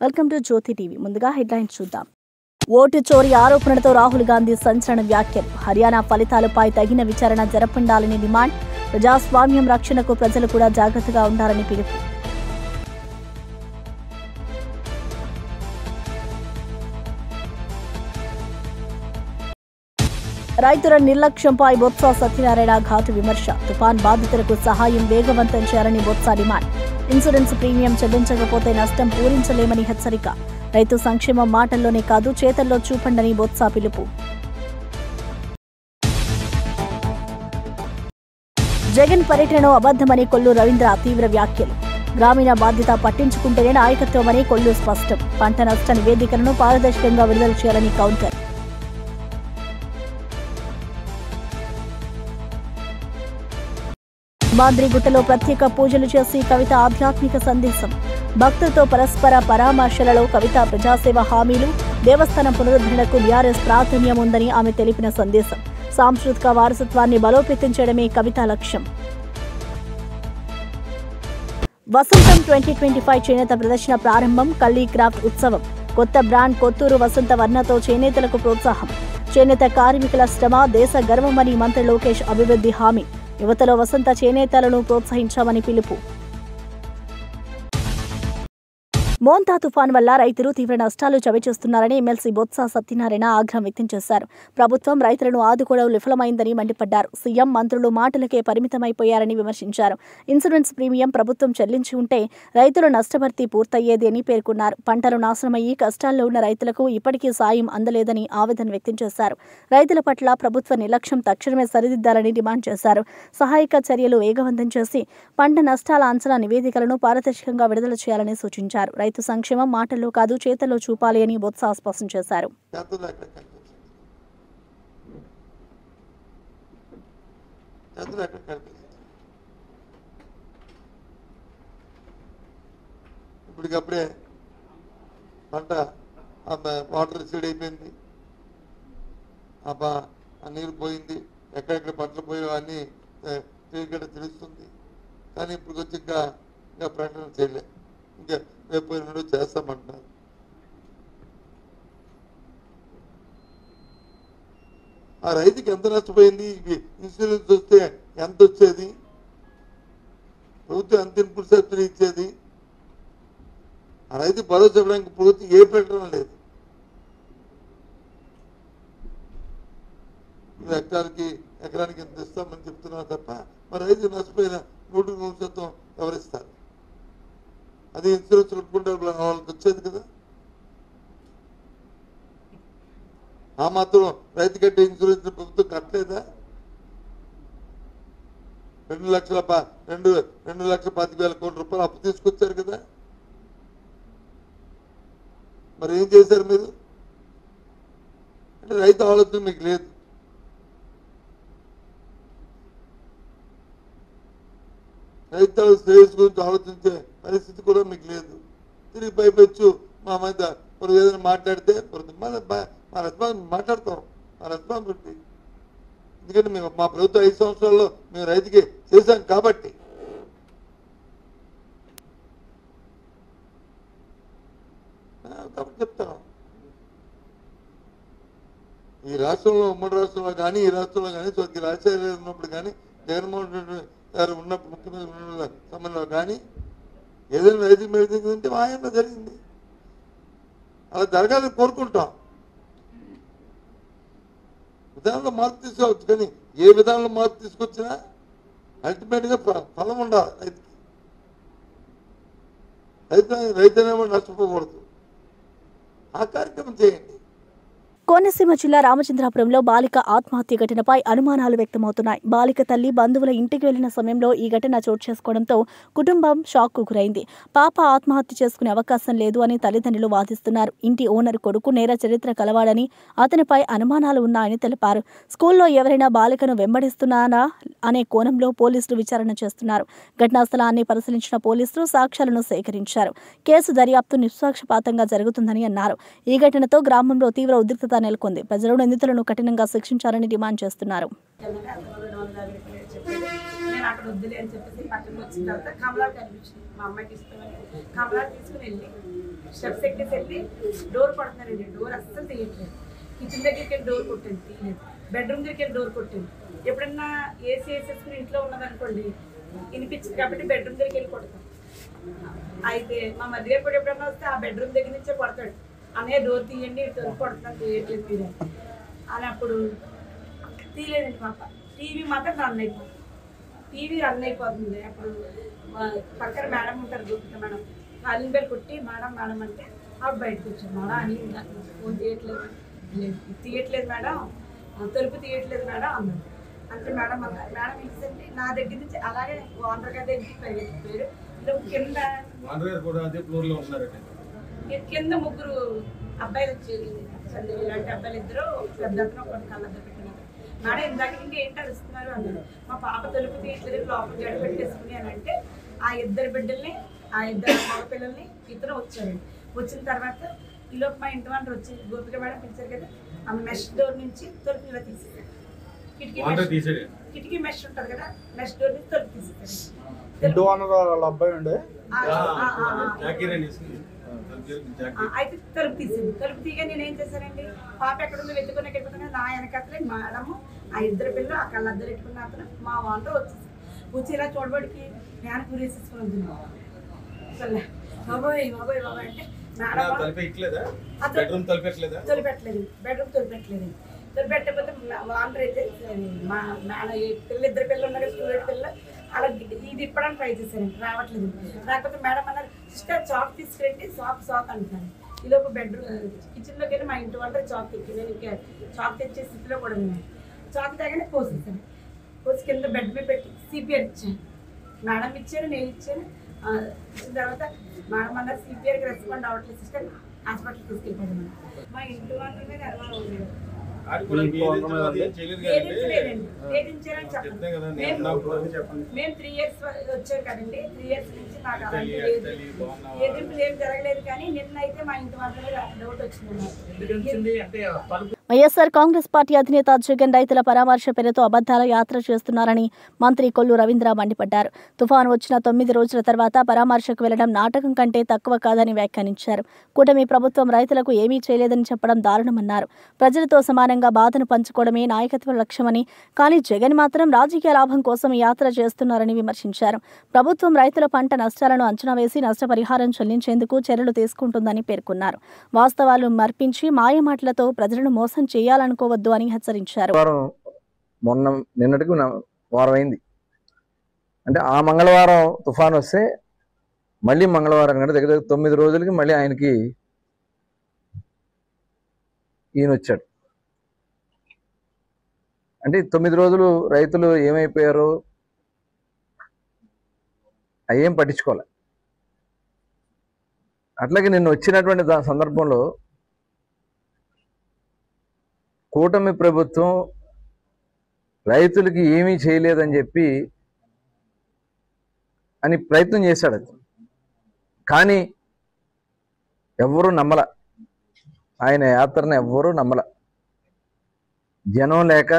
Welcome to Jyothi TV. ముందుగా headlines చూద్దాం. Vote చోరీ ఆరోపణలతో రాహుల్ గాంధీ సంచలన వ్యాఖ్యలు. హర్యానా ఫలితాలపై తగిన విచారణ జరపండాలని డిమాండ్. ప్రజాస్వామ్యం రక్షణకు ప్రజలు కూడా జాగ్రత్తగా ఉండాలని పిలుపు. రైతుల నిర్లక్ష్యంపై బొత్స సత్యనారాయణ ఘాటు విమర్శ. తుఫాన్ బాధితులకు సహాయం వేగవంతం చేయాలని బొత్స డిమాండ్. ఇన్సూరెన్స్ ప్రీమియం చెల్లించకపోతే నష్టం పూరించలేమని హెచ్చరిక. రైతు సంక్షేమం మాటల్లోనే కాదు చేతల్లో చూపండని బొత్స పిలుపు. జగన్ పర్యటనలో అబద్ధమని కొల్లు రవీంద్ర తీవ్ర వ్యాఖ్యలు. గ్రామీణ బాధ్యత పట్టించుకుంటేనే నాయకత్వమని కొల్లు స్పష్టం. పంట నష్ట నివేదికలను పారదర్శకంగా విడుదల చేయాలని కౌంటర్. మాద్రిగుట్టలో ప్రత్యేక పూజలు చేసి కవిత ఆధ్యాత్మిక సందేశం. భక్తులతో పరస్పర పరామర్శలలో కవిత ప్రజాసేవ హామీలు. దేవస్థానం పునరుద్ధరణకు బీఆర్ఎస్ ప్రాధాన్యం ఉందని ఆమె తెలిపిన సందేశం. సాంస్కృతిక వారసత్వాన్ని బలోపేతం చేయడమే కవిత లక్ష్యం. వసంతం 2025 చేనేత ప్రదర్శన ప్రారంభం. కల్లీ క్రాఫ్ట్ ఉత్సవం. కొత్త బ్రాండ్ కొత్తూరు వసంత వర్ణతో చేనేతలకు ప్రోత్సాహం. చేనేత కార్మికుల శ్రమ దేశ గర్వమని మంత్రి లోకేష్ అభివృద్ధి హామీ. యువతలో వసంత చేనేతలను ప్రోత్సహించామని పిలుపు. మోంతా తుఫాన్ వల్ల రైతులు తీవ్ర నష్టాలు చవిచూస్తున్నారని ఎమ్మెల్సీ బొత్స సత్యనారాయణ ఆగ్రహం వ్యక్తం చేశారు. ప్రభుత్వం రైతులను ఆదుకోవడం విఫలమైందని మండిపడ్డారు. సీఎం మంత్రులు మాటలకే పరిమితమైపోయారని విమర్శించారు. ఇన్సూరెన్స్ ప్రీమియం ప్రభుత్వం చెల్లించి ఉంటే రైతుల నష్టభర్తీ పూర్తయ్యేది అని పేర్కొన్నారు. పంటలు నాశనమయ్యి కష్టాల్లో ఉన్న రైతులకు ఇప్పటికీ సాయం అందలేదని ఆవేదన వ్యక్తం చేశారు. రైతుల పట్ల ప్రభుత్వ నిర్లక్ష్యం తక్షణమే సరిదిద్దాలని డిమాండ్ చేశారు. సహాయక చర్యలు వేగవంతం చేసి పంట నష్టాల అంచనా నివేదికలను పారదర్శకంగా విడుదల చేయాలని సూచించారు. రైతు సంక్షేమం మాటల్లో కాదు చేతల్లో చూపాలి అని బొత్స స్పష్టం చేశారు. ఇప్పటికప్పుడే పంట వాటర్ రిసీడ్ అయిపోయింది, ఆ నీరు పోయింది, ఎక్కడెక్కడ పంటలు పోయో అన్నీ తెలుస్తుంది. కానీ ఇప్పుడు వచ్చి ఇంకా ప్రకటన చేయలేదు. ఇంకా రేపు ఎన్నడూ చేస్తామంటున్నారు. ఆ రైతుకి ఎంత నష్టపోయింది, ఇన్సూరెన్స్ వస్తే ఎంత వచ్చేది, ప్రభుత్వం ఎంత ఇన్పుట్ సబ్సిడీ ఇచ్చేది, ఆ రైతు భరోసా ఇవ్వడానికి ప్రభుత్వం ఏ ప్రకటన లేదు. ఎకరానికి ఎంత ఇస్తామని చెప్తున్నారు తప్ప మరి రైతు నష్టపోయిన 100% ఎవరిస్తారు? అది ఇన్సూరెన్స్ కట్టుకుంటే వాళ్ళకి వచ్చేది కదా. ఆ మాత్రం రైతు కట్టే ఇన్సూరెన్స్ ప్రభుత్వం కట్టలేదా? 2,25,000 కోట్ల రూపాయలు అప్పు తీసుకొచ్చారు కదా. మరి ఏం చేశారు మీరు? అంటే రైతు ఆలోచన మీకు లేదు. రైతు శ్రేయస్ గురించి ఆలోచించే పరిస్థితి కూడా మీకు లేదు. తిరిగి పైపెచ్చు మా మధ్య ఏదైనా మాట్లాడితే మా రెస్పాన్స్ మాట్లాడతాం, మా రెస్పాన్సిబిలిటీ. ఎందుకంటే మేము మా ప్రభుత్వం 5 సంవత్సరాల్లో మేము రైతుకి చేశాం కాబట్టి. చెప్తాను, ఈ రాష్ట్రంలో ఉమ్మడి రాష్ట్రంలో కానీ ఈ రాష్ట్రంలో కానీ రాజశేఖర ఉన్నప్పుడు కానీ జగన్మోహన్ రెడ్డి గారు ఉన్నప్పుడు ముఖ్యమంత్రి సమయంలో కానీ ఏదైనా రైతు మేలుంటే ఆయనలో జరిగింది. అలా జరగాలని కోరుకుంటాం. విధానంలో మార్పు తీసుకోవచ్చు, కానీ ఏ విధానంలో మార్పు తీసుకొచ్చినా అల్టిమేట్గా ఫలం ఉండాలి రైతుకి. రైతు అనేవాడు నష్టపోకూడదు. ఆ కార్యక్రమం చేయండి. కోనసీమ జిల్లా రామచంద్రాపురంలో బాలిక ఆత్మహత్య ఘటనపై అనుమానాలు వ్యక్తమవుతున్నాయి. బాలిక తల్లి బంధువుల ఇంటికి వెళ్లిన సమయంలో ఈ ఘటన చోటు చేసుకోవడంతో కుటుంబం షాక్కు గురైంది. పాప ఆత్మహత్య చేసుకునే అవకాశం లేదు అని తల్లిదండ్రులు వాదిస్తున్నారు. ఇంటి ఓనర్ కొడుకు నేర చరిత్ర కలవాడని, అతనిపై అనుమానాలు ఉన్నాయని తెలిపారు. స్కూల్లో ఎవరైనా బాలికను వెంబడిస్తున్నారా అనే కోణంలో పోలీసులు విచారణ చేస్తున్నారు. ఘటనా స్థలాన్ని పరిశీలించిన పోలీసులు సాక్ష్యాలను సేకరించారు. కేసు దర్యాప్తు నిష్పక్షపాతంగా జరుగుతుందని అన్నారు. ఈ ఘటనతో గ్రామంలో తీవ్ర ఉద్రిక్తత నెలకొంది. ప్రజలు నిందితులను కఠినంగా శిక్షించాలని డిమాండ్ చేస్తున్నారు. అక్కడ వద్దులే అని చెప్పేసి పక్కన వచ్చిన తర్వాత కమలా కనిపించింది. మా అమ్మాయికి ఇష్టమని కమలా తీసుకుని వెళ్ళి స్టెప్స్ ఎక్కేసి వెళ్ళి డోర్ కొడుతున్నారండి. డోర్ అస్సలు తీయట్లేదు. కిచెన్ దగ్గరికి వెళ్ళి డోర్ కొట్టింది, తీయలేదు. బెడ్రూమ్ దగ్గరికి వెళ్ళి డోర్ కొట్టింది. ఎప్పుడన్నా ఏసీ వేసేసుకుని ఇంట్లో ఉన్నదనుకోండి వినిపించింది కాబట్టి బెడ్రూమ్ దగ్గరికి వెళ్ళి కొడతాం. అయితే మా మధ్య గారు ఎప్పుడన్నా వస్తే ఆ బెడ్రూమ్ దగ్గర నుంచే కొడతాడు, అనే డోర్ తీయండి డోర్ కొడుతున్నాను తీయట్లేదు మీరు అని. అప్పుడు తీయలేదండి పాప. టీవీ మాత్రం రన్ అయిపోతుంది. టీవీ రన్ అయిపోతుంది. అప్పుడు పక్కన మేడం ఉంటారు, గుర్తు మేడం, కాలింగ్ బెల్ కొట్టి మేడం మేడం అంటే ఆవిడ బయటకు వచ్చారు. మేడం అని ఫోన్ తీయట్లేదు, తీయట్లేదు మేడం, తలుపు తీయట్లేదు మేడం అన్నారు. అంటే మేడం అన్నారు. మేడం ఏంటంటే నా దగ్గర నుంచి అలాగే ఓనర్ గారి దగ్గరికి పరిగెత్తిపోయారు. కింద ముగ్గురు అబ్బాయిలు వచ్చేది, ఇలాంటి అబ్బాయిలు ఇద్దరు, పెద్ద ఒకటి కళ్ళద్ద పెట్టినారు. మేడం ఇందాక ఇంకా ఏంటి అరుస్తున్నారు అన్నారు. మా పాప తలుపు తీయట్లేదు, లోపల గడ పెట్టేసుకుని అని అంటే ఆ ఇద్దరు బిడ్డల్ని, ఆ ఇద్దరు మగ పిల్లల్ని ఇద్దరు వచ్చారండి. వచ్చిన తర్వాత ఈలోపు మా ఇంటి వాళ్ళు వచ్చి గోపిక మేడం పిలిచారు కదా, ఆ మెష్ డోర్ నుంచి తలుపు ఇలా తీసేసారు. కిటికీ మెష్ ఉంటుంది కదా, మెష్ డోర్ నుంచి తలుపు తీసేసారు. అబ్బాయి ఉండే అయితే తలుపు తీసింది. తలుపు తీగా నేనేం చేశానండి, పాప ఎక్కడుందో వెతుకుని ఎక్కడిపోతున్నా నా వెనకట్లే మేడము, ఆ ఇద్దరు పిల్లలు, ఆ కళ్ళద్దరు పెట్టుకున్న అతను, మా ఓనర్ వచ్చేసి వచ్చి ఇలా చూడబడికి నేను పూరేసేసుకుని ఉంది. అసలు బాబోయ్ బాబోయ్ బాబోయ్ అంటే బెడ్రూమ్ తొలిపెట్టలేదు. బెడ్రూమ్ తొలిపెట్టలేదు. తొలిపెట్టకపోతే ఓనర్ అయితే మా పిల్లలు, ఇద్దరు పిల్లలు ఉన్నారు, స్టూడెంట్ పిల్లలు, అలా ఇది ఇప్పడానికి ట్రై చేశారండి, రావట్లేదు. రాకపోతే మేడం అన్నారు, సిస్టర్ చాక్ తీసుకురండి, చాక్ అంటున్నాను. ఈలోపు బెడ్రూమ్ కిచెన్లోకి వెళ్ళి మా ఇంటి వాళ్ళ చాక్ తెచ్చి, నేను ఇంకా చాక్ తెచ్చే స్థితిలో కూడా ఉన్నాను. చాక్ తేగానే కోసేసాను. కోసి కింద బెడ్ మీద పెట్టి సిపిఆర్ ఇచ్చాను. మేడం ఇచ్చారు, నేను ఇచ్చాను. ఇచ్చిన తర్వాత మేడం అన్నారు సిపిఆర్కి రెస్పాండ్ అవ్వట్లేదు సిస్టర్, హాస్పిటల్కి తీసుకెళ్ళిపోయాను. మా ఇంటి వాళ్ళ మీద అనుమానం ఉండేది. మేము 3 years వచ్చారు కదండి, 3 years నుంచి నాకు అలాంటి లేదు, ఎదింపులు ఏం జరగలేదు. కానీ నిన్న అయితే మా ఇంటి వాళ్ళ మీద డౌట్ వచ్చింది. వైఎస్ఆర్ కాంగ్రెస్ పార్టీ అధినేత జగన్ రైతుల పరామర్శ పేరుతో అబద్దాల యాత్ర చేస్తున్నారని మంత్రి కొల్లు రవీంద్ర మండిపడ్డారు. తుఫాను వచ్చిన 9 రోజుల తర్వాత పరామర్శకు వెళ్లడం నాటకం కంటే తక్కువ కాదని వ్యాఖ్యానించారు. కూటమి ప్రభుత్వం రైతులకు ఏమీ చేయలేదని చెప్పడం దారుణమన్నారు. ప్రజలతో సమానంగా బాధను పంచుకోవడమే నాయకత్వ లక్ష్యమని, కానీ జగన్ మాత్రం రాజకీయ లాభం కోసం ఈ యాత్ర చేస్తున్నారని విమర్శించారు. ప్రభుత్వం రైతుల పంట నష్టాలను అంచనా వేసి నష్టపరిహారం చెల్లించేందుకు చర్యలు తీసుకుంటుందని పేర్కొన్నారు. వాస్తవాలు మర్పించి మాయమాటలతో ప్రజలను మోసం చేయాలనుకోవద్దు అని హెచ్చరించారు. నిన్నటికి వారం అయింది అంటే ఆ మంగళవారం తుఫాను వస్తే మళ్ళీ మంగళవారం కంటే దగ్గర 9 రోజులకి మళ్ళీ ఆయనకి ఈయన వచ్చాడు. అంటే 9 రోజులు రైతులు ఏమైపోయారో అయ్యేం పట్టించుకోవాలి. అట్లాగే నిన్న వచ్చినటువంటి సందర్భంలో కూటమి ప్రభుత్వం రైతులకి ఏమీ చేయలేదని చెప్పి అని ప్రయత్నం చేశాడు. కానీ ఎవ్వరూ నమ్మల, ఆయన యాత్రను ఎవ్వరూ నమ్మల. జనం లేక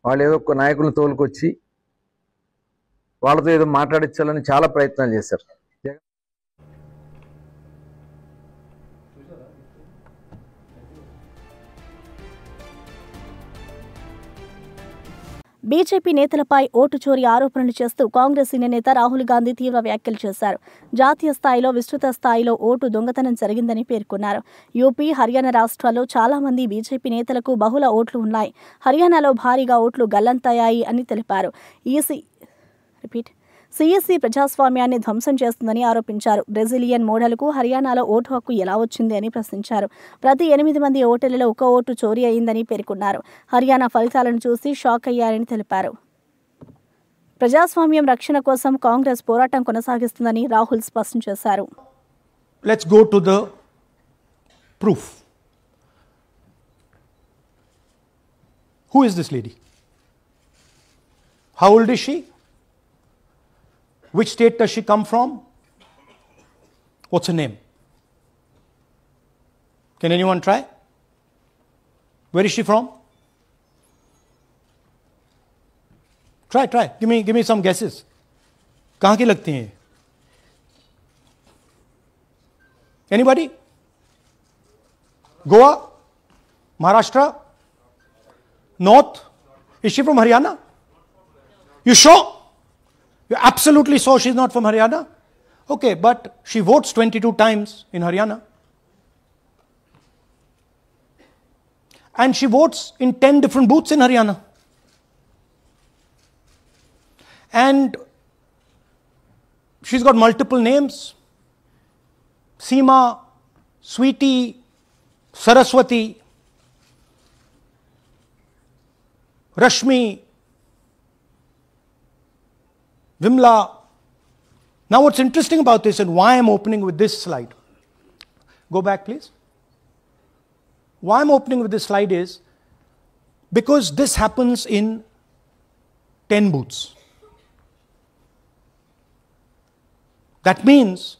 వాళ్ళు ఏదో ఒక నాయకులను తోలుకొచ్చి వాళ్ళతో ఏదో మాట్లాడించాలని చాలా ప్రయత్నాలు చేశారు. బీజేపీ నేతలపై ఓటు చోరీ ఆరోపణలు చేస్తూ కాంగ్రెస్ సీనియర్ నేత రాహుల్ గాంధీ తీవ్ర వ్యాఖ్యలు చేశారు. జాతీయ స్థాయిలో విస్తృత స్థాయిలో ఓటు దొంగతనం జరిగిందని పేర్కొన్నారు. యూపీ, హర్యానా రాష్ట్రాల్లో చాలా మంది బీజేపీ నేతలకు బహుళ ఓట్లు ఉన్నాయి. హర్యానాలో భారీగా ఓట్లు గల్లంతయ్యాయి అని తెలిపారు. సిఎస్సి ప్రజాస్వామ్యాన్ని ధ్వంసం చేస్తుందని ఆరోపించారు. బ్రెజిలియన్ మోడల్కు హర్యానాలో ఓటు హక్కు ఎలా వచ్చింది అని ప్రశ్నించారు. ప్రతి 8 మంది ఓటర్లలో 1 ఓటు చోరీ అయిందని పేర్కొన్నారు. హర్యానా ఫలితాలను చూసి షాక్ అయ్యారని తెలిపారు. ప్రజాస్వామ్యం రక్షణ కోసం కాంగ్రెస్ పోరాటం కొనసాగిస్తుందని రాహుల్ స్పష్టం చేశారు. Let's go to the proof. Who is this lady? How old is she? Which state does she come from? What's her name? Can anyone try? Where is she from? Try. Give me some guesses. कहाँ की लगती हैं? Anybody? Goa? Maharashtra? North? Is she from Haryana? You sure? You're absolutely sure she's not from Haryana? Okay, but she votes 22 times in Haryana. And she votes in 10 different booths in Haryana. And she's got multiple names. Seema, Sweetie, Saraswati, Rashmi, Vimla. Now what's interesting about this and why I'm opening with this slide. Go back please. Why I'm opening with this slide is because this happens in 10 booths. That means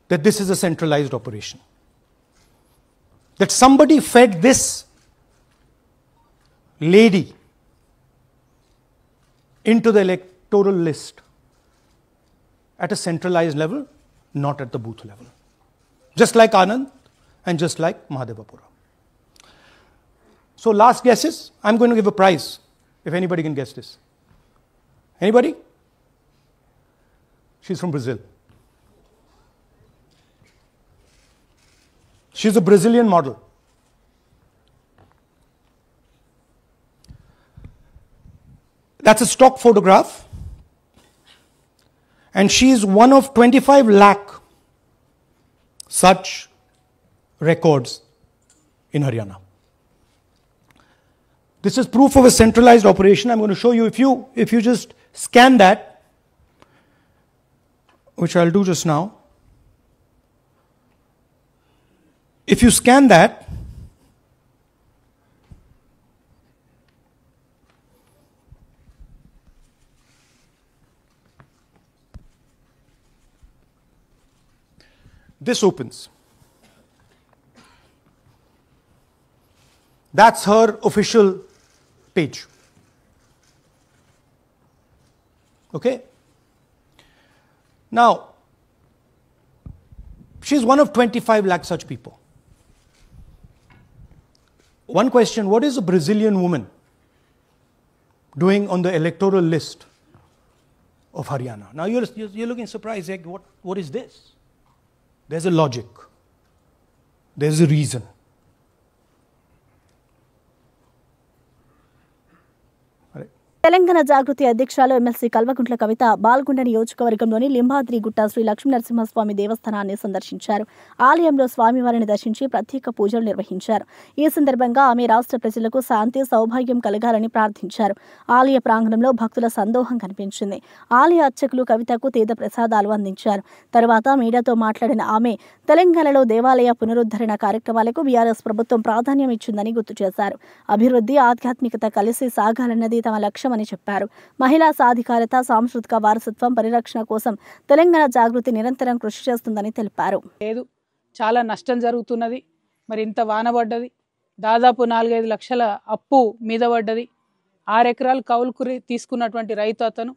that this is a centralized operation. That somebody fed this lady into the electoral list at a centralized level, not at the booth level. Just like Anand and just like Mahadevapura. So last guesses, I'm going to give a prize if anybody can guess this. Anybody? She's from Brazil. She's a Brazilian model. That's a stock photograph. And she's one of 25 lakh such records in Haryana. This is proof of a centralized operation. I'm going to show you, if you just scan that, which I'll do just now. If you scan that, this opens. That's her official page. Okay? Now, she's one of 25 lakh such people. One question, what is a Brazilian woman doing on the electoral list of Haryana? Now you're looking surprised, like, what is this? There's a logic. There's a reason. Telangana జాగృతి అధ్యక్షురాలు MLC Kalvakuntla Kavitha Balkonda నియోజకవర్గంలోని లింబాద్రి గుట్ట శ్రీ లక్ష్మీనరసింహస్వామి దేవస్థానాన్ని సందర్శించారు. ఆలయంలో స్వామివారిని దర్శించి ప్రత్యేక పూజలు నిర్వహించారు. ఈ సందర్భంగా ఆమె రాష్ట్ర ప్రజలకు శాంతి సౌభాగ్యం కలగాలని ప్రార్థించారు. ఆలయ ప్రాంగణంలో భక్తుల సందోహం కనిపించింది. ఆలయ అర్చకులు కవితకు తీర్థ ప్రసాదాలు అందించారు. తర్వాత మీడియాతో మాట్లాడిన ఆమె తెలంగాణలో దేవాలయ పునరుద్ధరణ కార్యక్రమాలకు బీఆర్ఎస్ ప్రభుత్వం ప్రాధాన్యం ఇచ్చిందని గుర్తు చేశారు. అభివృద్ధి, ఆధ్యాత్మికత కలిసి సాగాలన్నది తమ లక్ష్యం అని చెప్పారు. మహిళా సాధికారత, సాంస్కృతిక వారసత్వం పరిరక్షణ కోసం తెలంగాణ జాగృతి నిరంతరం కృషి చేస్తుందని తెలిపారు. లేదు, చాలా నష్టం జరుగుతున్నది. మరి ఇంత వాన పడ్డది, దాదాపు 4-5 లక్షల అప్పు మీద పడ్డది. 6 ఎకరాలు కౌలుకు తీసుకున్నటువంటి రైతు అతను.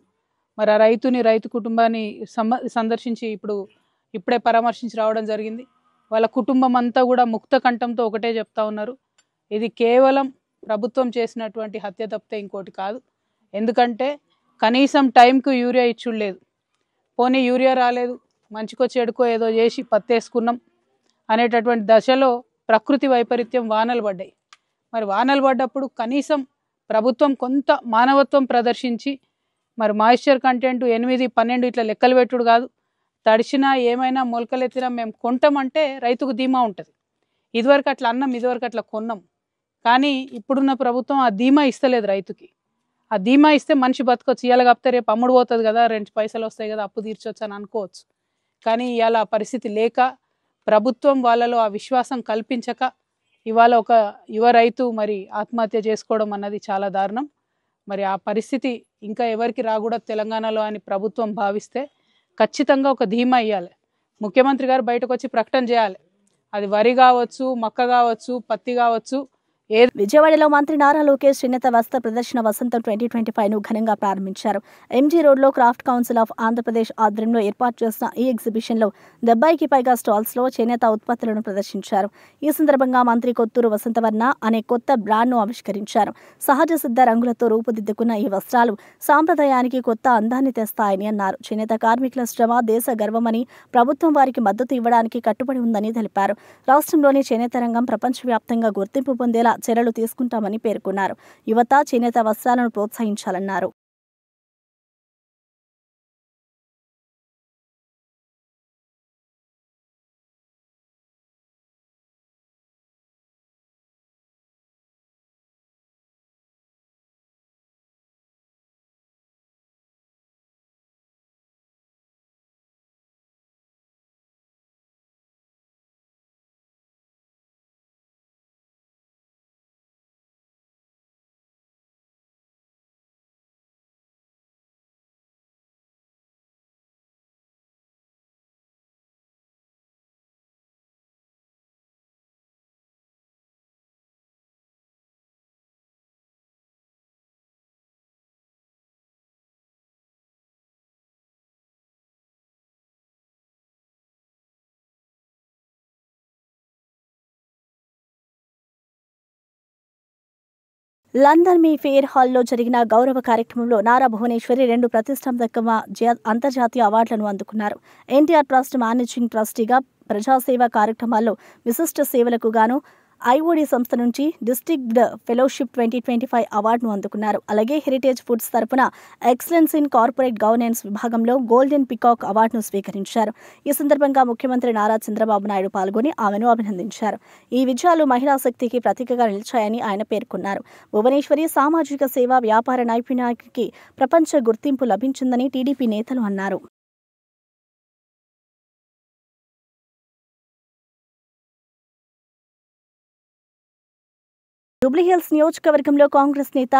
మరి ఆ రైతు కుటుంబాన్ని సందర్శించి ఇప్పుడే పరామర్శించి రావడం జరిగింది. వాళ్ళ కుటుంబం అంతా కూడా ముక్త కంఠంతో ఒకటే చెప్తా ఉన్నారు, ఇది కేవలం ప్రభుత్వం చేసినటువంటి హత్య తప్పితే ఇంకోటి కాదు. ఎందుకంటే కనీసం టైంకు యూరియా ఇచ్చులేదు. పోనీ యూరియా రాలేదు, మంచికో చెడుకో ఏదో చేసి పత్తేసుకున్నాం అనేటటువంటి దశలో ప్రకృతి వైపరీత్యం వానలు పడ్డాయి. మరి వానలు పడ్డప్పుడు కనీసం ప్రభుత్వం కొంత మానవత్వం ప్రదర్శించి మరి మాయిశ్చర్ కంటెంట్ 8, 12 ఇట్లా లెక్కలు పెట్టుడు కాదు, తడిసినా ఏమైనా మొలకలెత్తినా మేము కొంటామంటే రైతుకు ధీమా ఉంటుంది. ఇదివరకు అట్లా అన్నం, ఇదివరకు అట్లా కొన్నాం. కానీ ఇప్పుడున్న ప్రభుత్వం ఆ ధీమా ఇస్తలేదు రైతుకి. ఆ ధీమా ఇస్తే మనిషి బతకొచ్చు, ఇవాళ కాకపోతే రేపు అమ్ముడు పోతుంది కదా, 2 పైసలు వస్తాయి కదా, అప్పు తీర్చొచ్చు అని అనుకోవచ్చు. కానీ ఇవాళ ఆ పరిస్థితి లేక, ప్రభుత్వం వాళ్ళలో ఆ విశ్వాసం కల్పించక ఇవాళ ఒక యువ రైతు మరి ఆత్మహత్య చేసుకోవడం అన్నది చాలా దారుణం. మరి ఆ పరిస్థితి ఇంకా ఎవరికి రాకూడదు తెలంగాణలో అని ప్రభుత్వం భావిస్తే ఖచ్చితంగా ఒక ధీమా ఇవ్వాలి. ముఖ్యమంత్రి గారు బయటకు వచ్చి ప్రకటన చేయాలి. అది వరి కావచ్చు, మక్క కావచ్చు, పత్తి కావచ్చు, విజయవాడలో మంత్రి నారా లోకేష్ చేనేత వస్త్ర ప్రదర్శన వసంతం 2025 ను ఘనంగా ప్రారంభించారు. ఎంజీ రోడ్లో క్రాఫ్ట్ కౌన్సిల్ ఆఫ్ ఆంధ్రప్రదేశ్ ఆధ్వర్యంలో ఏర్పాటు చేసిన ఈ ఎగ్జిబిషన్లో 70కి పైగా స్టాల్స్లో చేనేత ఉత్పత్తులను ప్రదర్శించారు. ఈ సందర్భంగా మంత్రి కొత్తూరు వసంతవర్ణ అనే కొత్త బ్రాండ్ను ఆవిష్కరించారు. సహజ సిద్ధ రంగులతో రూపుదిద్దుకున్న ఈ వస్త్రాలు సాంప్రదాయానికి కొత్త అందాన్ని తెస్తాయని అన్నారు. చేనేత కార్మికుల శ్రమ దేశ గర్వమని, ప్రభుత్వం వారికి మద్దతు ఇవ్వడానికి కట్టుబడి ఉందని తెలిపారు. రాష్ట్రంలోని చేనేత రంగం ప్రపంచవ్యాప్తంగా గుర్తింపు పొందేలా చర్యలు తీసుకుంటామని పేర్కొన్నారు. యువత చేనేత వస్త్రాలను ప్రోత్సహించాలన్నారు. లండన్ మీ ఫెయిర్ హాల్లో జరిగిన గౌరవ కార్యక్రమంలో నారా భువనేశ్వరి 2 ప్రతిష్టాత్మక అంతర్జాతీయ అవార్డులను అందుకున్నారు. ఎన్టీఆర్ ట్రస్ట్ మేనేజింగ్ ట్రస్టీగా ప్రజాసేవా కార్యక్రమాల్లో విశిష్ట సేవలకు గాను ఐఓడి సంస్థ నుంచి డిస్టింగ్డ్ ఫెలోషిప్ 2025 అవార్డును అందుకున్నారు. అలాగే హెరిటేజ్ ఫుడ్స్ తరపున ఎక్సలెన్స్ ఇన్ కార్పొరేట్ గవర్నెన్స్ విభాగంలో గోల్డెన్ పికాక్ అవార్డును స్వీకరించారు. ఈ సందర్భంగా ముఖ్యమంత్రి నారా చంద్రబాబు నాయుడు పాల్గొని ఆమెను అభినందించారు. ఈ విజయాలు మహిళా శక్తికి ప్రతీకగా నిలిచాయని ఆయన పేర్కొన్నారు. భువనేశ్వరి సామాజిక సేవ, వ్యాపార నైపుణ్యానికి ప్రపంచ గుర్తింపు లభించిందని టీడీపీ నేతలు అన్నారు. జూబ్లీహిల్స్ నియోజకవర్గంలో కాంగ్రెస్ నేత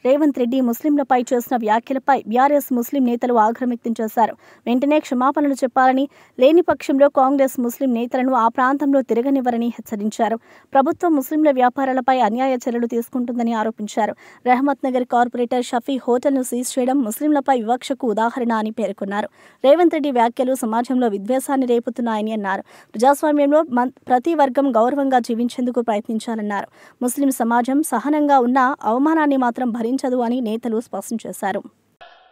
రేవంత్ రెడ్డి ముస్లింలపై చేసిన వ్యాఖ్యలపై బీఆర్ఎస్ ముస్లిం నేతలు ఆగ్రహం వ్యక్తం చేశారు. వెంటనే క్షమాపణలు చెప్పాలని, లేని పక్షంలో కాంగ్రెస్ ముస్లిం నేతలను ఆ ప్రాంతంలో తిరగనివ్వరని హెచ్చరించారు. ప్రభుత్వం ముస్లింల వ్యాపారాలపై అన్యాయ చర్యలు తీసుకుంటుందని ఆరోపించారు. రహమత్ నగర్ కార్పొరేటర్ షఫీ హోటల్ను సీజ్ చేయడం ముస్లింలపై వివక్షకు ఉదాహరణ అని పేర్కొన్నారు. రేవంత్ రెడ్డి వ్యాఖ్యలు సమాజంలో విద్వేషాన్ని రేపుతున్నాయని అన్నారు. ప్రజాస్వామ్యంలో ప్రతి వర్గం గౌరవంగా జీవించేందుకు ప్రయత్నించాలన్నారు. ముస్లిం సమాజం సహనంగా ఉన్న అవమానాన్ని మాత్రం భరించదు అని నేతలు స్పష్టం చేశారు.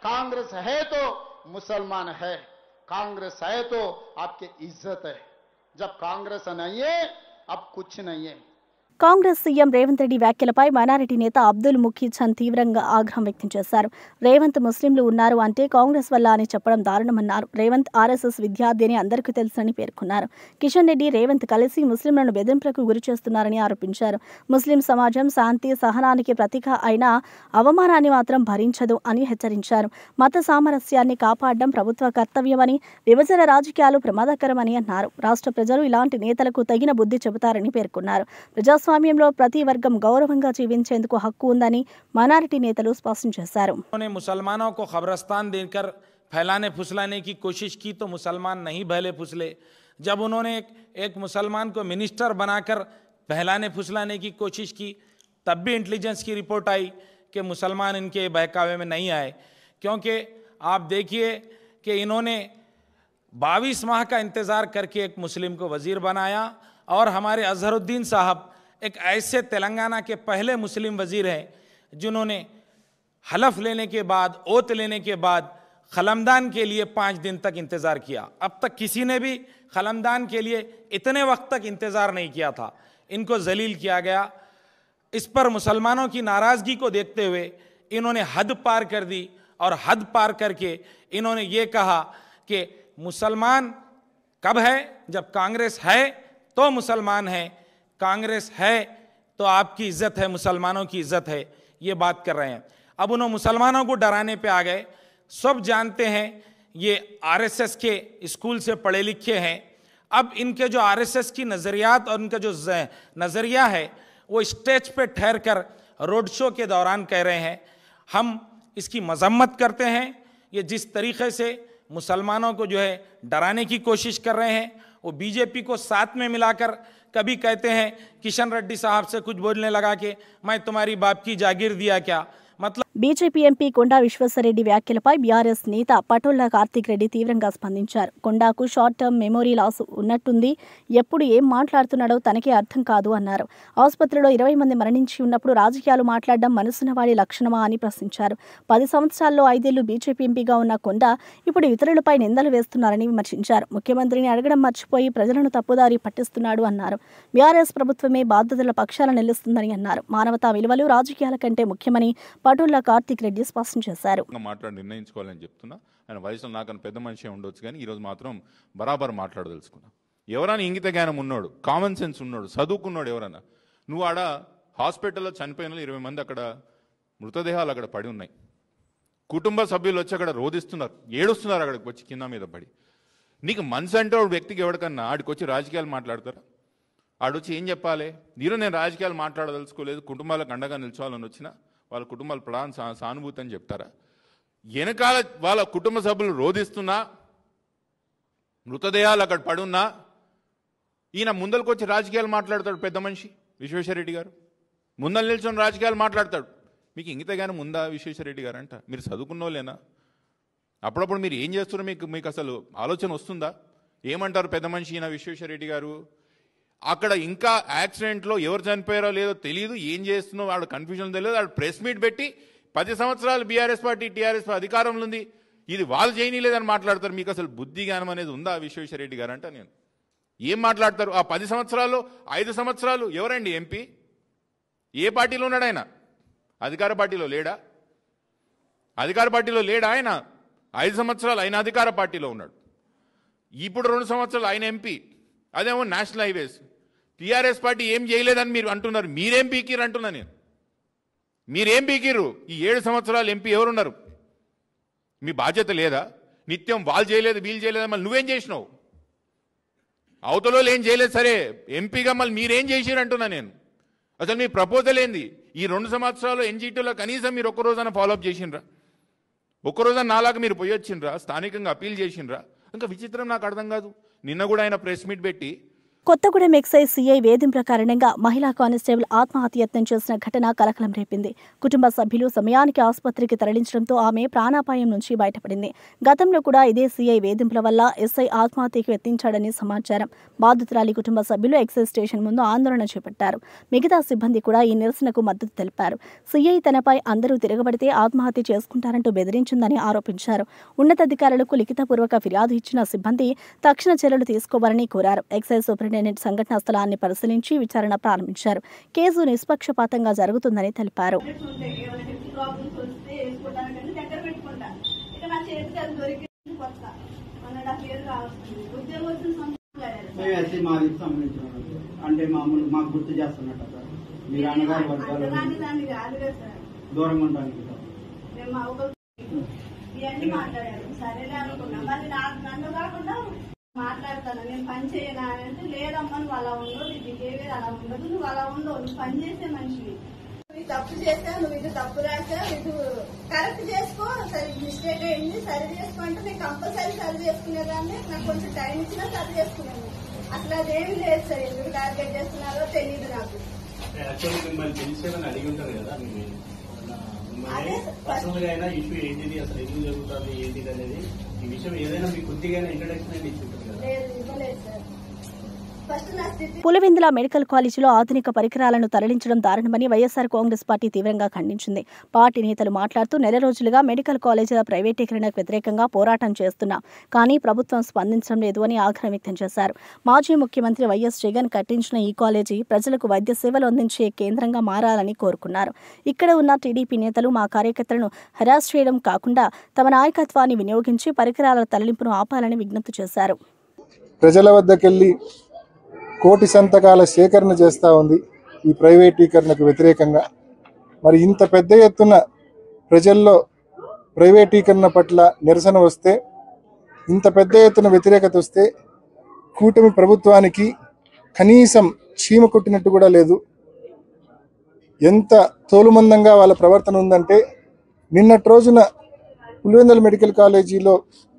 कांग्रेस है तो मुसलमान है, कांग्रेस है तो आपकी इज्जत है, जब कांग्रेस नहीं है अब कुछ नहीं है. కాంగ్రెస్ సీఎం రేవంత్ రెడ్డి వ్యాఖ్యలపై మైనారిటీ నేత అబ్దుల్ ముఖీ చంద్ తీవ్రంగా ఆగ్రహం వ్యక్తం చేశారు. రేవంత్ ముస్లింలు ఉన్నారు అంటే కాంగ్రెస్ వల్ల అని చెప్పడం దారుణమన్నారు. రేవంత్ ఆర్ఎస్ఎస్ విద్యార్థి అని అందరికీ తెలుసని పేర్కొన్నారు. కిషన్ రెడ్డి, రేవంత్ కలిసి ముస్లింలను బెదిరింపులకు గురి చేస్తున్నారని ఆరోపించారు. ముస్లిం సమాజం శాంతి, సహనానికి ప్రతీక అయిన అవమానాన్ని మాత్రం భరించదు అని హెచ్చరించారు. మత సామరస్యాన్ని కాపాడడం ప్రభుత్వ కర్తవ్యమని, విభజన రాజకీయాలు ప్రమాదకరమని అన్నారు. రాష్ట్ర ప్రజలు ఇలాంటి నేతలకు తగిన బుద్ధి చెబుతారని పేర్కొన్నారు. ప్రజాస్వామ్యంలో ప్రతి వర్గం గౌరవంగా జీవించేందుకు హక్కు ఉందని మైనారిటీ నేతలు స్పష్టం చేశారు. मुसलमानों को खबरस्तान देकर फैलाने फुसलाने की कोशिश की तो मुसलमान नहीं भले फुसले. जब उन्होंने एक मुसलमान को मिनिस्टर बनाकर बहलाने फुसलाने की कोशिश की तब भी इंटेलिजेंस की रिपोर्ट आई कि मुसलमान इनके बहकावे में नहीं आए. क्योंकि आप देखिए कि इन्होंने 22 माह का इंतज़ार करके एक मुस्लिम को वज़ीर बनाया और हमारे अजहरुद्दीन साहब एक ऐसे तेलंगाना के पहले मुस्लिम वज़ीर हैं जिन्होंने हलफ लेने के बाद, ओत लेने के बाद खलमदान के लिए 5 दिन तक इंतज़ार किया. अब तक किसी ने भी खलमदान के लिए इतने वक्त तक इंतज़ार नहीं किया था. इनको जलील किया गया. इस पर मुसलमानों की नाराज़गी को देखते हुए इन्होंने हद पार कर दी और हद पार करके इन्होंने ये कहा कि मुसलमान कब है? जब कांग्रेस है तो मुसलमान है, कांग्रेस है तो आपकी इज्जत है, मुसलमानों की इज्जत है, ये बात कर रहे हैं. अब उन्होंने मुसलमानों को डराने पे आ गए. सब जानते हैं ये आरएसएस के स्कूल से पढ़े लिखे हैं. अब इनके जो आरएसएस की नज़रियात और इनका जो नज़रिया है वो स्टेज पे ठहर कर रोड शो के दौरान कह रहे हैं. हम इसकी मजम्मत करते हैं. ये जिस तरीके से मुसलमानों को जो है डराने की कोशिश कर रहे हैं वो बीजेपी को साथ में मिलाकर कभी कहते हैं किशन रेड्डी साहब से कुछ बोलने लगा कि मैं तुम्हारी बाप की जागीर दिया क्या, मतलब బీజేపీ ఎంపీ కొండా విశ్వేశ్వరరెడ్డి వ్యాఖ్యలపై బీఆర్ఎస్ నేత పటోళ్ల కార్తీక్ రెడ్డి తీవ్రంగా స్పందించారు. కొండాకు షార్ట్ టర్మ్ మెమొరీ లాస్ ఉన్నట్టుంది, ఎప్పుడు ఏం మాట్లాడుతున్నాడో తనకే అర్థం కాదు అన్నారు. ఆసుపత్రిలో 20 మంది మరణించి ఉన్నప్పుడు రాజకీయాలు మాట్లాడడం మనసున్నవాడి లక్షణమా అని ప్రశ్నించారు. 10 సంవత్సరాల్లో 5 ఏళ్లు బీజేపీ ఎంపీగా ఉన్న కొండా ఇప్పుడు ఇతరులపై నిందలు వేస్తున్నారని విమర్శించారు. ముఖ్యమంత్రిని అడగడం మర్చిపోయి ప్రజలను తప్పుదారి పట్టిస్తున్నాడు అన్నారు. బీఆర్ఎస్ ప్రభుత్వమే బాధితుల పక్షాన నిలుస్తుందని అన్నారు. మానవతా విలువలు రాజకీయాల కంటే ముఖ్యమని పటోళ్ల కార్తీక్ రెడ్డి స్పష్టం చేశారు. మాట్లాడి నిర్ణయించుకోవాలని చెప్తున్నా. ఆయన వయసులో నాకన్నా పెద్ద మనిషి ఉండొచ్చు, కానీ ఈరోజు మాత్రం బరాబర్ మాట్లాడదలుచుకున్నా. ఎవరైనా ఇంగిత జ్ఞానం ఉన్నాడు, కామన్ సెన్స్ ఉన్నాడు, చదువుకున్నాడు ఎవరైనా, నువ్వు ఆడ హాస్పిటల్లో చనిపోయిన 20 మంది అక్కడ మృతదేహాలు అక్కడ పడి ఉన్నాయి. కుటుంబ సభ్యులు వచ్చి అక్కడ రోధిస్తున్నారు, ఏడుస్తున్నారు అక్కడికి వచ్చి కింద మీద పడి. నీకు మనసు అంటే ఒక వ్యక్తికి ఎవరికన్నా ఆడికి వచ్చి రాజకీయాలు మాట్లాడతారా? ఆడొచ్చి ఏం చెప్పాలి? నేను రాజకీయాలు మాట్లాడదలుచుకోలేదు, కుటుంబాలకు అండగా నిల్చోవాలని వచ్చిన వాళ్ళ కుటుంబాల ప్రధాన సానుభూతి అని చెప్తారా? వెనకాల వాళ్ళ కుటుంబ సభ్యులు రోధిస్తున్నా, మృతదేహాలు అక్కడ పడున్నా ఈయన ముందరికి వచ్చి రాజకీయాలు మాట్లాడతాడు. పెద్ద మనిషి విశ్వేశ్వరరెడ్డి గారు ముందర నిల్చొని రాజకీయాలు మాట్లాడతాడు. మీకు ఇంగితగానే ముందా విశ్వేశ్వరరెడ్డి గారు అంట? మీరు చదువుకున్నోళ్ళేనా? అప్పుడప్పుడు మీరు ఏం చేస్తున్నారో మీకు అసలు ఆలోచన వస్తుందా? ఏమంటారు పెద్ద మనిషి ఈయన విశ్వేశ్వరరెడ్డి గారు? అక్కడ ఇంకా యాక్సిడెంట్లో ఎవరు చనిపోయారో లేదో తెలియదు, ఏం చేస్తున్నారో వాడు కన్ఫ్యూజన్ తెలియదు. వాడు ప్రెస్ మీట్ పెట్టి 10 సంవత్సరాలు బీఆర్ఎస్ పార్టీ టీఆర్ఎస్ అధికారంలో ఉంది, ఇది వాళ్ళు చేయనీలేదని మాట్లాడతారు. మీకు అసలు బుద్ధి జ్ఞానం అనేది ఉందా విశ్వేశ్వరరెడ్డి గారు అంట? నేను ఏం మాట్లాడతారు? ఆ 10 సంవత్సరాల్లో 5 సంవత్సరాలు ఎవరండి ఎంపీ? ఏ పార్టీలో ఉన్నాడు ఆయన? అధికార పార్టీలో లేడా? అధికార పార్టీలో లేడా ఆయన? 5 సంవత్సరాలు ఆయన అధికార పార్టీలో ఉన్నాడు. ఇప్పుడు 2 సంవత్సరాలు ఆయన ఎంపీ, అదేమో నేషనల్ హైవేస్. టీఆర్ఎస్ పార్టీ ఏం చేయలేదని మీరు అంటున్నారు. మీరేం పీకిరు అంటున్నా నేను. మీరేం పీకిరు? ఈ 7 సంవత్సరాలు ఎంపీ ఎవరున్నారు? మీ బాధ్యత లేదా? నిత్యం వాళ్ళు చేయలేదు వీళ్ళు చేయలేదు, మళ్ళీ నువ్వేం చేసినావు? అవతలలో ఏం చేయలేదు సరే, ఎంపీగా మళ్ళీ మీరేం చేసిరు అంటున్నా నేను. అసలు మీ ప్రపోజల్ ఏంది? ఈ 2 సంవత్సరాలు ఎన్జీటీలో కనీసం మీరు ఒక్కరోజైనా ఫాలోఅప్ చేసిండ్రా? ఒక్కరోజైనా నాలాగా మీరు పోయి వచ్చిండ్రా? స్థానికంగా అప్పీల్ చేసిండ్రా? ఇంకా విచిత్రం నాకు అర్థం కాదు. నిన్న కూడా ఆయన ప్రెస్ మీట్ పెట్టి కొత్తగూడెం ఎక్సైజ్ సీఐ వేధింపుల కారణంగా మహిళా కానిస్టేబుల్ ఆత్మహత్యయత్నం చేసిన ఘటన కలకలం రేపింది. కుటుంబ సభ్యులు సమయానికి ఆసుపత్రికి తరలించడంతో ఆమె ప్రాణాపాయం నుంచి బయటపడింది. గతంలో కూడా ఇదే సీఐ వేధింపుల వల్ల ఎస్ఐ ఆత్మహత్యకు యత్నించాడని సమాచారం. బాధితురాలి కుటుంబ సభ్యులు ఎక్సైజ్ స్టేషన్ ముందు ఆందోళన చేపట్టారు. మిగతా సిబ్బంది కూడా ఈ నిరసనకు మద్దతు తెలిపారు. సీఐ తనపై అందరూ తిరగబడితే ఆత్మహత్య చేసుకుంటారంటూ బెదిరించిందని ఆరోపించారు. ఉన్నతాధికారులకు లిఖితపూర్వక ఫిర్యాదు ఇచ్చిన సిబ్బంది తక్షణ చర్యలు తీసుకోవాలని కోరారు. ఎక్సైజ్ సూపరింటెండెంట్ సంఘటనా స్థలాన్ని పరిశీలించి విచారణ ప్రారంభించారు. కేసు నిష్పక్షపాతంగా జరుగుతుందని తెలిపారు. అంటే మామూలు మాకు గుర్తు చేస్తున్నట్టు మీరు అన్నగారు దూరంగా ఉంటానికి ఇవన్నీ మాట్లాడారు. సరేలే అనుకున్నా. మళ్ళీ నన్ను కాకుండా మాట్లాడతాను, నేను పని చేయనా అంటే లేదమ్మా నువ్వు అలా ఉండవు, నీ బిహేవియర్ అలా ఉండదు, నువ్వు అలా ఉండవు, నువ్వు పని చేసే మనిషివి, నువ్వు తప్పు చేసావు, నువ్వు ఇది తప్పు రాసావు, ఇది కరెక్ట్ చేసుకో, మిస్టేక్ అయింది సరి చేసుకో అంటే నేను కంపల్సరీ సరి చేసుకునేదాన్ని. నాకు కొంచెం టైం ఇచ్చినా సరి చేసుకున్నాను. అసలు అదేమి లేదు సార్, ఎందుకు టార్గెట్ చేస్తున్నారో తెలియదు నాకు. పులివెందుల మెడికల్ కాలేజీలో ఆధునిక పరికరాలను తరలించడం దారుణమని వైఎస్ఆర్ కాంగ్రెస్ పార్టీ తీవ్రంగా ఖండించింది. పార్టీ నేతలు మాట్లాడుతూ నెల రోజులుగా మెడికల్ కాలేజీల ప్రైవేటీకరణకు వ్యతిరేకంగా పోరాటం చేస్తున్నాం, కానీ ప్రభుత్వం స్పందించడం లేదు అని ఆగ్రహం వ్యక్తం చేశారు. మాజీ ముఖ్యమంత్రి వైఎస్ జగన్ కట్టించిన ఈ కాలేజీ ప్రజలకు వైద్య సేవలు అందించే కేంద్రంగా మారాలని కోరుకున్నారు. ఇక్కడ ఉన్న టీడీపీ నేతలు మా కార్యకర్తలను హెరాస్ చేయడం కాకుండా తమ నాయకత్వాన్ని వినియోగించి పరికరాల తరలింపును ఆపాలని విజ్ఞప్తి చేశారు. ప్రజల వద్దకెళ్లి కోటి సంతకాల సేకరణ చేస్తూ ఉంది ఈ ప్రైవేటీకరణకు వ్యతిరేకంగా. మరి ఇంత పెద్ద ఎత్తున ప్రజల్లో ప్రైవేటీకరణ పట్ల నిరసన వస్తే, ఇంత పెద్ద ఎత్తున వ్యతిరేకత వస్తే కూటమి ప్రభుత్వానికి కనీసం చీమ కొట్టినట్టు కూడా లేదు. ఎంత తోలుమందంగా వాళ్ళ ప్రవర్తన ఉందంటే, నిన్నటి రోజున పులివెందుల మెడికల్ కాలేజీలో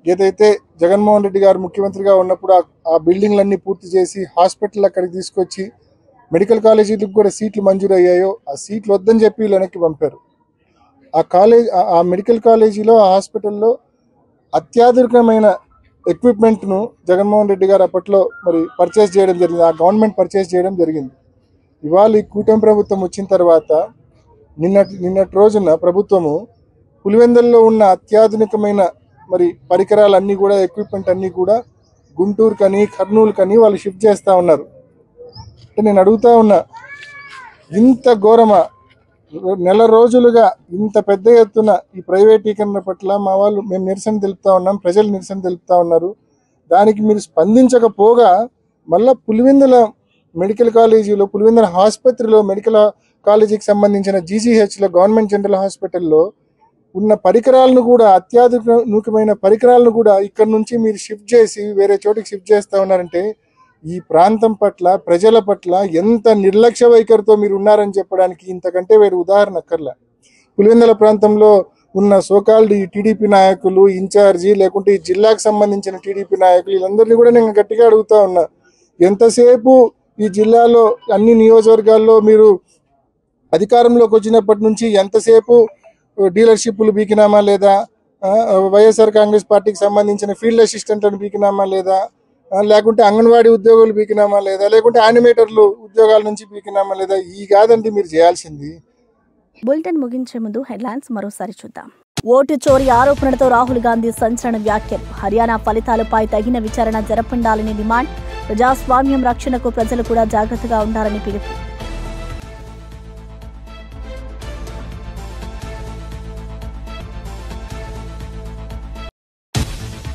ఏదైతే జగన్మోహన్ రెడ్డి గారు ముఖ్యమంత్రిగా ఉన్నప్పుడు ఆ బిల్డింగ్లన్నీ పూర్తి చేసి హాస్పిటల్ అక్కడికి తీసుకొచ్చి మెడికల్ కాలేజీలకు కూడా సీట్లు మంజూరు అయ్యాయో ఆ సీట్లు వద్దని చెప్పి వీళ్ళు వెనక్కి పంపారు. ఆ మెడికల్ కాలేజీలో ఆ హాస్పిటల్లో అత్యాధునికమైన ఎక్విప్మెంట్ను జగన్మోహన్ రెడ్డి గారు అప్పట్లో మరి పర్చేస్ చేయడం జరిగింది. ఆ గవర్నమెంట్ పర్చేస్ చేయడం జరిగింది. ఇవాళ ఈ కూటమి ప్రభుత్వం వచ్చిన తర్వాత నిన్నటి రోజున ప్రభుత్వము పులివెందుల్లో ఉన్న అత్యాధునికమైన మరి పరికరాలన్నీ కూడా ఎక్విప్మెంట్ అన్నీ కూడా గుంటూరు కని కర్నూలు కని వాళ్ళు షిఫ్ట్ చేస్తూ ఉన్నారు. అంటే నేను అడుగుతా ఉన్నా, ఇంత ఘోరమా? నెల రోజులుగా ఇంత పెద్ద ఎత్తున ఈ ప్రైవేటీకరణ పట్ల మేము నిరసన తెలుపుతా ఉన్నాం, ప్రజలు నిరసన తెలుపుతా ఉన్నారు. దానికి మీరు స్పందించకపోగా మళ్ళా పులివెందుల మెడికల్ కాలేజీలో పులివెందుల ఆసుపత్రిలో మెడికల్ కాలేజీకి సంబంధించిన జీజీహెచ్లో గవర్నమెంట్ జనరల్ హాస్పిటల్లో ఉన్న పరికరాలను కూడా అత్యాధునికమైన పరికరాలను కూడా ఇక్కడ నుంచి మీరు షిఫ్ట్ చేసి వేరే చోటికి షిఫ్ట్ చేస్తూ ఉన్నారంటే ఈ ప్రాంతం పట్ల ప్రజల పట్ల ఎంత నిర్లక్ష్య వైఖరితో మీరు ఉన్నారని చెప్పడానికి ఇంతకంటే వేరే ఉదాహరణ అక్కర్లా. పులివెందుల ప్రాంతంలో ఉన్న సోకాల్డ్ ఈ టీడీపీ నాయకులు ఇన్ఛార్జి లేకుంటే ఈ జిల్లాకు సంబంధించిన టీడీపీ నాయకులు వీళ్ళందరినీ కూడా నేను గట్టిగా అడుగుతా ఉన్నా, ఎంతసేపు ఈ జిల్లాలో అన్ని నియోజకవర్గాల్లో మీరు అధికారంలోకి వచ్చినప్పటి నుంచి ఎంతసేపు డీలర్షిప్లు బీకినామా లేదా, వైఎస్ఆర్ కాంగ్రెస్ పార్టీకి సంబంధించిన ఫీల్డ్ అసిస్టెంట్లను బీకినామా లేదా, లేకుంటే అంగన్వాడీ ఉద్యోగులు బీకినామా లేదా, లేకుంటే యానిమేటర్లు ఉద్యోగాల నుంచి బీకినామా లేదా? ఈ కాదండి మీరు చేయాల్సింది. బులెటిన్ ముగించే ముందు హెడ్లైన్స్ మరోసారి చూద్దాం. ఓటు చోరీ ఆరోపణలతో రాహుల్ గాంధీ సంచలన వ్యాఖ్యలు. హర్యానా ఫలితాలపై తగిన విచారణ జరపండాలని డిమాండ్. ప్రజాస్వామ్యం రక్షణకు ప్రజలు కూడా జాగ్రత్తగా ఉండాలని పిలుపు.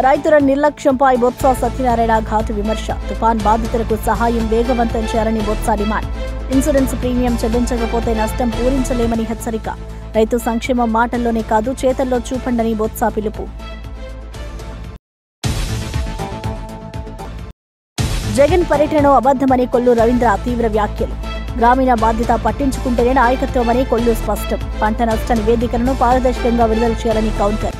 రైతుల నిర్లక్ష్యంపై బొత్స సత్యనారాయణ ఘాటు విమర్శ. తుఫాన్ బాధితులకు సహాయం వేగవంతం చేయాలని బొత్స డిమాండ్. ఇన్సూరెన్స్ ప్రీమియం చెల్లించకపోతే నష్టం పూరించలేమని హెచ్చరిక. రైతు సంక్షేమం మాటల్లోనే కాదు చేతల్లో చూపండని బొత్స పిలుపు. జగన్ పర్యటనలో అబద్ధమని కొల్లు రవీంద్ర తీవ్ర వ్యాఖ్యలు. గ్రామీణ బాధ్యత పట్టించుకుంటేనే నాయకత్వమని కొల్లు స్పష్టం. పంట నష్ట నివేదికలను పారదర్శకంగా విడుదల చేయాలని కౌంటర్.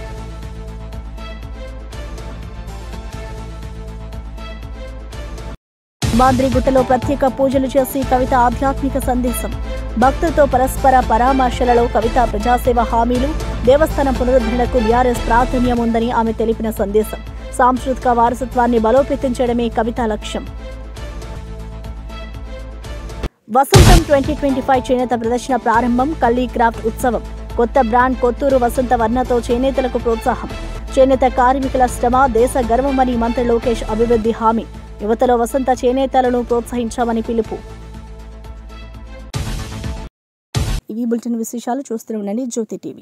మాద్రిగుట్టలో ప్రత్యేక పూజలు చేసి కవిత ఆధ్యాత్మిక సందేశం. భక్తులతో పరస్పర పరామర్శలలో కవిత ప్రజాసేవ హామీలు. దేవస్థానం పునరుద్ధరణకు బీఆర్ఎస్ ప్రాధాన్యం ఉందని ఆమె తెలిపిన సందేశం. సాంస్కృతిక వారసత్వాన్ని బలోపేతం చేయడమే కవిత లక్ష్యం. వసంతం 2025 చేనేత ప్రదర్శన ప్రారంభం. కల్లీ క్రాఫ్ట్ ఉత్సవం. కొత్త బ్రాండ్ కొత్తూరు వసంత వర్ణతో చేనేతలకు ప్రోత్సాహం. చేనేత కార్మికుల శ్రమ దేశ గర్వమని మంత్రి లోకేష్ అభివృద్ధి హామీ. యువతలో వసంత చేనేతలను ప్రోత్సహించామని పిలుపు. ఇవి బులెటిన్ విశేషాలు. చూస్తూనే ఉండండి జ్యోతి టీవీ.